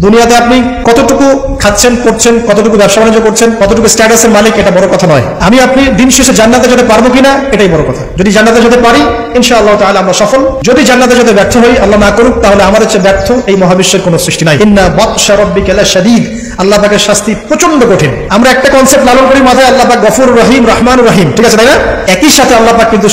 দুনিয়াতে আপনি কতটুকু খাচ্ছেন, পড়ছেন, কতটুকু ব্যবসা বাণিজ্য করছেন, কতটুকু স্ট্যাটাসের মালিক, এটা বড় কথা নয়। আমি আপনি দিন শেষে জান্নাতে যেতে পারবো কিনা, এটাই বড় কথা। যদি জান্নাতে যেতে পারি, ইনশাআল্লাহ তাআলা আমরা সফল। যদি জান্নাতে যেতে ব্যর্থ হই, আল্লাহ না করুক, তাহলে আমাদের চেয়ে ব্যর্থ এই মহাবিশ্বের কোনো সৃষ্টি নাই। ইন্না বাতশা রাব্বিকা লাশাদীদ, আল্লাহ পাকের শাস্তি প্রচন্ড কঠিন। আমরা একটা কনসেপ্ট লালন করি মাথায়, আল্লাহ পাক গফুর রহিম, রহমান রহিম, ঠিক আছে তাই না? একই সাথে আল্লাহ পাক কিন্তু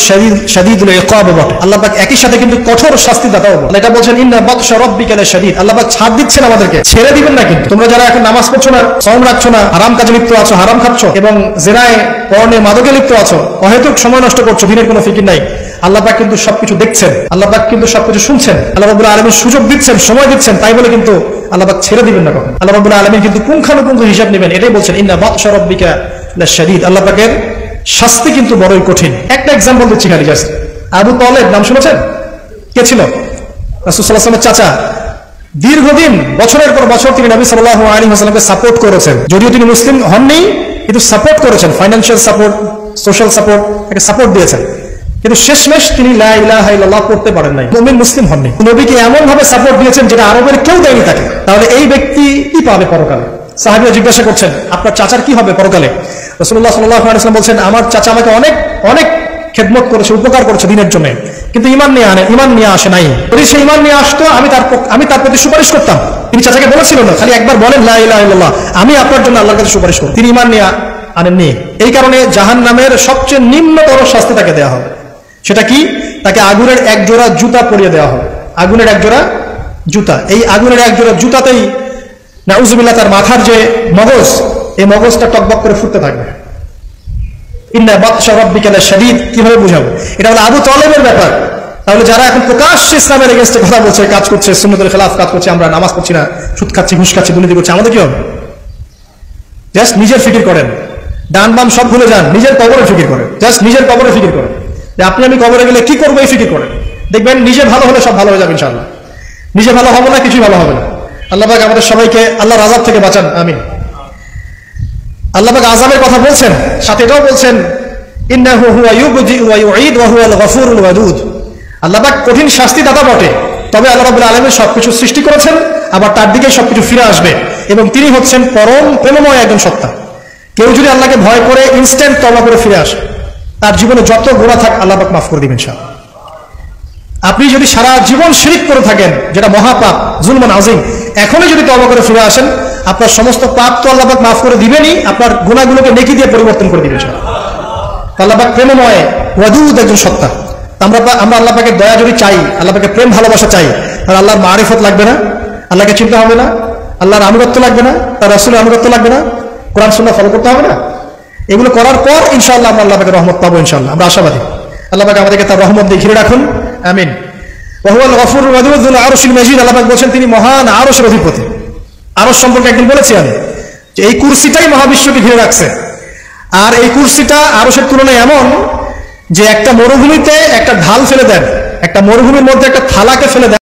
শাদীদুল ইকাব বটে। আল্লাহ পাক একই সাথে কিন্তু কঠোর শাস্তি দাতাও বটে। এটা বলছেন ইন্না বাতশা রাব্বিকা লাশাদীদ, আল্লাহ পাক ছাড় দিচ্ছেন আমাদেরকে, ছেড়ে দিবেন না। কিন্তু তোমরা যারা এখন নামাজ পড়ছো না, সাওম রাখছো না, হারাম কাজে লিপ্ত আছো, হারাম খাচ্ছো এবং জিনায়, পর্নে, মাদকে লিপ্ত আছো, অহেতুক সময় নষ্ট করছো, দিনের কোনো ফিকির নাই, আল্লাহ পাক কিন্তু সবকিছু দেখছেন, আল্লাহ পাক কিন্তু সবকিছু শুনছেন, আল্লাহ রাব্বুল আলামিন সুযোগ দিচ্ছেন, সময় দিচ্ছেন, তাই বলে কিন্তু আল্লাহ পাক ছেড়ে দিবেন না কখন। আল্লাহ রাব্বুল আলামিন কিন্তু পুঙ্খানুপুঙ্খ হিসাব নেবেন, এটাই বলছেন ইন্না বাতশা রাব্বিকা লাশাদীদ, আল্লাহ পাকের শাস্তি কিন্তু বড়ই কঠিন। একটা এক্সাম্পল দিচ্ছি খালি জাস্ট। আবু তালেব নাম শুনেছেন? কে ছিল? রাসূল সাল্লাল্লাহু আলাইহি ওয়াসাল্লামের চাচা। দীর্ঘদিন, বছরের পর বছর তিনি নবী সাল্লাল্লাহু আলাইহি ওয়াসাল্লামকে সাপোর্ট করেছেন। যদিও তিনি মুসলিম হননি, কিন্তু সাপোর্ট করেছেন, ফাইন্যান্সিয়াল সাপোর্ট, সোশ্যাল সাপোর্ট, তাকে সাপোর্ট দিয়েছেন। কিন্তু শেষমেশ তিনি লা ইলাহা ইল্লাল্লাহ পড়তে পারেন নাই, মুমিন মুসলিম হননি। নবীকে এমন ভাবে সাপোর্ট দিয়েছেন যেটা আরবের কেউ দেয়নি তাকে। তাহলে এই ব্যক্তি কি পাবে পরকালে? সাহাবীরা জিজ্ঞাসা করছেন, আপনার চাচার কি হবে পরকালে? রাসূলুল্লাহ সাল্লাল্লাহু আলাইহি ওয়াসাল্লাম বলছেন, আমার চাচা আমাকে অনেক অনেক খেদমত করেছে, উপকার করেছে দিনের জন্য, কিন্তু ইমান নিয়ে আসে নাই। যদি সে ইমান নিয়ে আসতো, আমি তার প্রতি সুপারিশ করতাম। তিনি চাচাকে বলেছিল না, খালি একবার বলেন লা ইলাহা ইল্লাল্লাহ, আমি আপনার জন্য আল্লাহর কাছে সুপারিশ করব। তিনি ইমান নিয়ে আনেননি। এই কারণে জাহান্নামের সবচেয়ে নিম্নতর শাস্তি তাকে দেওয়া হবে। সেটা কি? তাকে আগুনের এক জোড়া জুতা পরিয়ে দেওয়া হবে। আগুনের এক জোড়া জুতা। এই আগুনের এক জোড়া জুতাতেই নাউজুবিল্লাহ তার মাথার যে মগজ, এই মগজটা টকবক করে ফুটতে থাকবে। ইন্না বাতশা রাব্বিকা লাশাদীদ কিভাবে বুঝাবো? এটা হলো আবু তালেবের ব্যাপার। তাহলে যারা এখন প্রকাশ্যে ইসলামের এগেইনস্টে কথা বলছে, কাজ করছে, সুন্নতের খেলাফ কাজ করছে, আমরা নামাজ পড়ছি না, সুদ খাচ্ছি, ঘুষ খাচ্ছি, দুর্নীতি করছি, আমাদের কি হবে? জাস্ট নিজের ফিকির করেন, ডান বাম সব ভুলে যান, নিজের কবরে ফিকির করেন, জাস্ট নিজের কবরে ফিকির করেন যে আপনি আমি কবরে গেলে কি করবো, এই ফিকির করেন। দেখবেন নিজে ভালো হলে সব ভালো হয়ে যাবে ইনশাআল্লাহ। নিজে ভালো হবে না, কিছুই ভালো হবে না। আল্লাহ পাক আমাদের সবাইকে আল্লাহর আযাব থেকে বাঁচান, আমিন। আল্লাহ পাক আযাবের কথা বলছেন, সাথে এটাও বলছেন ইন্নাহু হুয়া ইউবদি ওয়া ইউঈদ ওয়া হুয়াল গফুরুল ওয়াদুদ। আল্লাহ পাক কঠিন শাস্তি দাতা বটে, তবে আল্লাহ রাব্বুল আলামিন সবকিছু সৃষ্টি করেছেন, আবার তার দিকে সবকিছু ফিরে আসবে, এবং তিনি হচ্ছেন পরম প্রেমময় একজন সত্তা। কেউ যদি আল্লাহকে ভয় করে ইনস্ট্যান্ট তওবা করে ফিরে আসে, তার জীবনে যত গুনাহ থাক আল্লাহ পাক মাফ করে দিবেন ইনশাআল্লাহ। আপনি যদি সারা জীবন শিরক করে থাকেন, যেটা মহাপাপ, জুলমান আযীম, এখনই যদি তওবা করে ফিরে আসেন, আপনার সমস্ত পাপ তো আল্লাহ পাক মাফ করে দিবেনই, আপনার গুনাহগুলোকে নেকি দিয়ে পরিবর্তন করে দিবেন ইনশাআল্লাহ। আল্লাহ পাক প্রেমময় ওয়াদুদ একজন সত্তা। আমরা আল্লাহ পাকের দয়া যদি চাই, আল্লাহ পাকের প্রেম ভালোবাসা চাই, তাহলে আল্লাহর মারিফত লাগবে না, আল্লাহকে চিনতে হবে না, আল্লাহর আনুগত্য লাগবে না, তার রাসূলের আনুগত্য লাগবে না, কোরআন সুন্নাহ ফলো করতে হবে না। এগুলো করার পর ইনশাআল্লাহ আমরা আল্লাহ পাকের রহমত পাবো ইনশাআল্লাহ। আমরা আশাবাদী। আল্লাহ পাক আমাদেরকে তার রহমত দিয়ে ঘিরে রাখুন, আমিন। ওয়া হুয়াল গফুরুর ওয়াদুদ যুল আরশিল মাজিদ, আল্লাহ পাক বলেন তিনি মহান আরশের অধিপতি। আরশ সম্পর্কে একদিন বলেছি আমি যে এই কুরসিটাই মহাবিশ্বকে ঘিরে রাখছে। আর এই কুরসিটা আরশের তুলনায় এমন যে একটা মরুভূমিতে একটা ঢাল ফেলে দেন, একটা মরুভূমির মধ্যে একটা থালাকে ফেলে দেন,